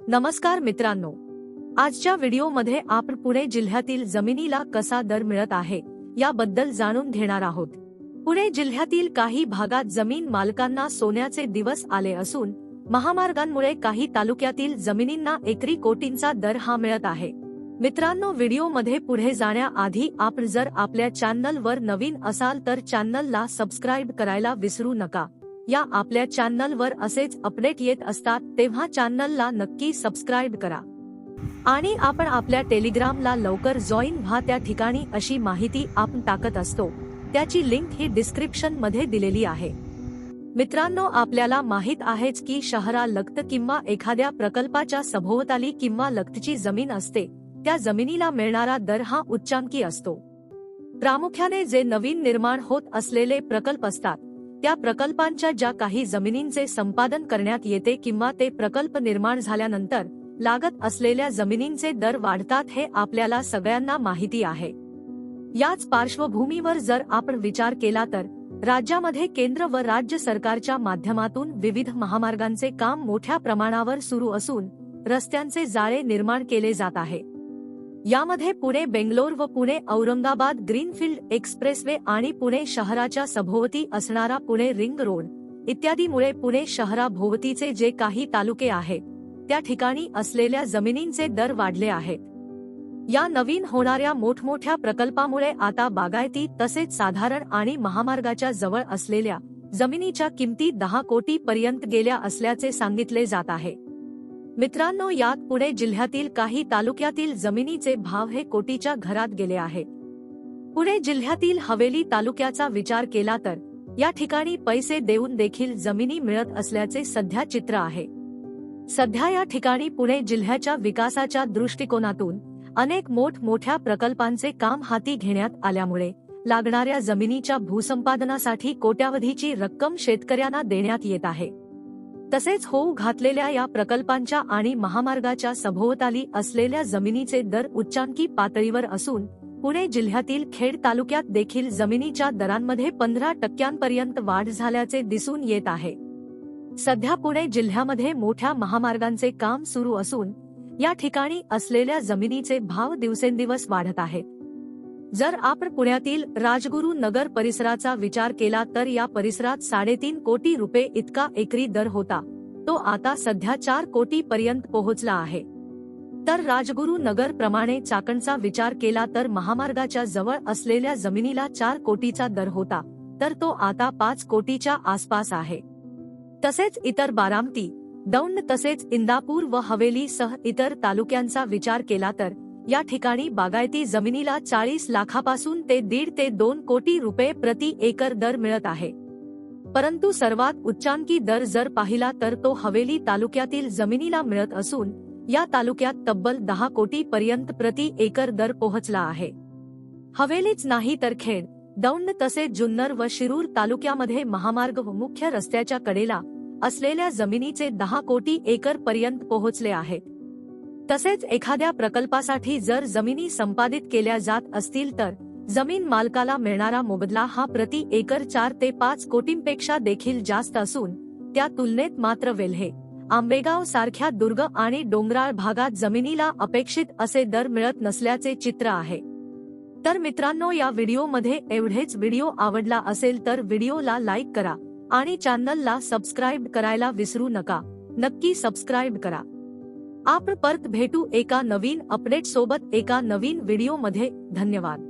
नमस्कार मित्रांनो, आजच्या व्हिडिओमध्ये आपण पुणे जिल्ह्यातील जमिनीला कसा दर मिळत आहे याबद्दल जाणून घेणार आहोत। पुणे जिल्ह्यातील काही भागात जमीन मालकांना सोन्याचे दिवस आले असून महामार्गांमुळे काही तालुक्यातील जमिनींना एकरी कोटींचा दर मिळत आहे। मित्रांनो, व्हिडिओमध्ये पुढे जाण्याआधी आपण जर आपल्या चॅनलवर नवीन असाल तर चॅनलला सबस्क्राइब करायला विसरू नका। या आपल्या चॅनलवर असेच अपडेट येत असतात, तेव्हा चॅनलला नक्की सबस्क्राइब करा आणि आपण आपल्या टेलिग्रामला लवकर जॉईन व्हा। त्या ठिकाणी अशी माहिती आपण टाकत असतो, त्याची लिंक ही डिस्क्रिप्शन मध्ये दिलेली आहे। मित्रांनो, आपल्याला माहित आहेच की शहरालगत किंवा एखाद्या प्रकल्पाच्या सभोवताली किंवा लगतची जमीन असते, त्या जमिनीला मिळणारा दर उच्चांकी असतो। प्रामुख्याने जे नवीन निर्माण होत असलेले प्रकल्प असतात त्या प्रकल्पांच्या ज्या काही जमिनींचे संपादन करण्यात येते किंवा ते प्रकल्प निर्माण झाल्यानंतर लागत असलेल्या जमिनींचे दर वाढतात, हे आपल्याला सगळ्यांना माहिती आहे। याच पार्श्वभूमीवर जर आपण विचार केला तर राज्यामध्ये केंद्र व राज्य सरकारच्या माध्यमातून विविध महामार्गांचे काम मोठ्या प्रमाणावर सुरू असून रस्त्यांचे जाळे निर्माण केले जात आहे। यामध्ये पुणे बेंगलोर व पुणे औरंगाबाद ग्रीनफील्ड एक्सप्रेसवे आणि पुणे शहराच्या सभोवती असणारा पुणे रिंग रोड इत्यादीमुळे पुणे शहराभोवतीचे जे काही तालुके आहेत त्या ठिकाणी असलेल्या जमिनींचे दर वाढले आहेत। या नवीन होणाऱ्या मोठमोठ्या प्रकल्पामुळे आता बागायती तसेच साधारण आणि महामार्गाच्या जवळ असलेल्या जमिनीच्या किमती 10 कोटी पर्यंत गेल्या असल्याचे सांगितले जात आहे। मित्रांनो, यात पुणे जिल्ह्यातील काही तालुक्यातील जमिनीचे भाव हे कोटीच्या घरात गेले आहेत। पुणे जिल्ह्यातील हवेली तालुक्याचा विचार केला तर या ठिकाणी पैसे देऊन देखील जमिनी मिळत असल्याचे सध्या चित्र आहे। सध्या या ठिकाणी पुणे जिल्ह्याच्या विकासाच्या दृष्टिकोनातून अनेक मोठमोठ्या प्रकल्पांचे काम हाती घेण्यात आल्यामुळे लागणाऱ्या जमिनीच्या भूसंपादनासाठी कोट्यावधीची रक्कम शेतकऱ्यांना देण्यात येत आहे। तसेच होऊ घातलेल्या या प्रकल्पांच्या आणि महामार्गाच्या सभोवताली असलेल्या जमिनीचे दर उच्चांकी पातळीवर असून पुणे जिल्ह्यातील खेड तालुक्यात देखील जमिनीच्या दरांमध्ये 15% वाढ झाल्याचे दिसून येत आहे। सध्या पुणे जिल्ह्यामध्ये मोठ्या महामार्गांचे काम सुरू असून या ठिकाणी असलेल्या जमिनीचे भाव दिवसेंदिवस वाढत आहेत। जर आपण पुण्यातील राजगुरू नगर परिसराचा विचार केला तर या परिसरात 3.5 कोटी रुपये इतका एकरी दर होता, तो आता सध्या 4 कोटी पर्यंत पोहोचला आहे। तर राजगुरू नगर प्रमाणे चाकणचा विचार केला तर महामार्गाच्या जवळ असलेल्या जमिनीला 4 कोटीचा दर होता, तर तो आता 5 कोटीच्या आसपास आहे। तसेच इतर बारामती, दौंड तसेच इंदापूर व हवेली सह इतर तालुक्यांचा विचार केला तर या ठिकाणी बागायती जमिनीला 40 लाखापासून ते 1.5 ते 2 कोटी रुपये प्रति एकर दर मिळत आहे। परंतु सर्वात उच्चांकी दर जर पाहिला तर तो हवेली तालुक्यातील जमिनीला मिळत असून या तालुक्यात तब्बल 10 कोटी पर्यंत प्रति एकर दर पोहोचला आहे। हवेलीच नाही तर खेड, दौंड तसेच जुन्नर व शिरूर तालुक्यामध्ये महामार्ग व मुख्य रस्त्याच्या कडेला असलेल्या जमिनीचे 10 कोटी एकर पर्यंत पोहोचले आहेत। तसेच एखाद्या प्रकल्पासाठी जर जमिनी संपादित केल्या जात असतील तर जमीन मालकाला मिळणारा मोबदला प्रति एकर 4 ते 5 कोटींपेक्षा देखील जास्त असून त्या तुलनेत मात्र वेल्हे, आंबेगाव सारख्या दुर्ग आणि डोंगराळ भागात जमिनीला अपेक्षित असे दर मिळत नसल्याचे चित्र आहे। तर मित्रांनो, या व्हिडिओमध्ये एवढेच। व्हिडिओ आवडला असेल तर व्हिडिओला लाईक करा आणि चॅनलला सबस्क्राइब करायला विसरू नका। नक्की सबस्क्राइब करा। आपण परत भेटू एका नवीन अपडेट सोबत एका नवीन व्हिडिओ मध्ये। धन्यवाद।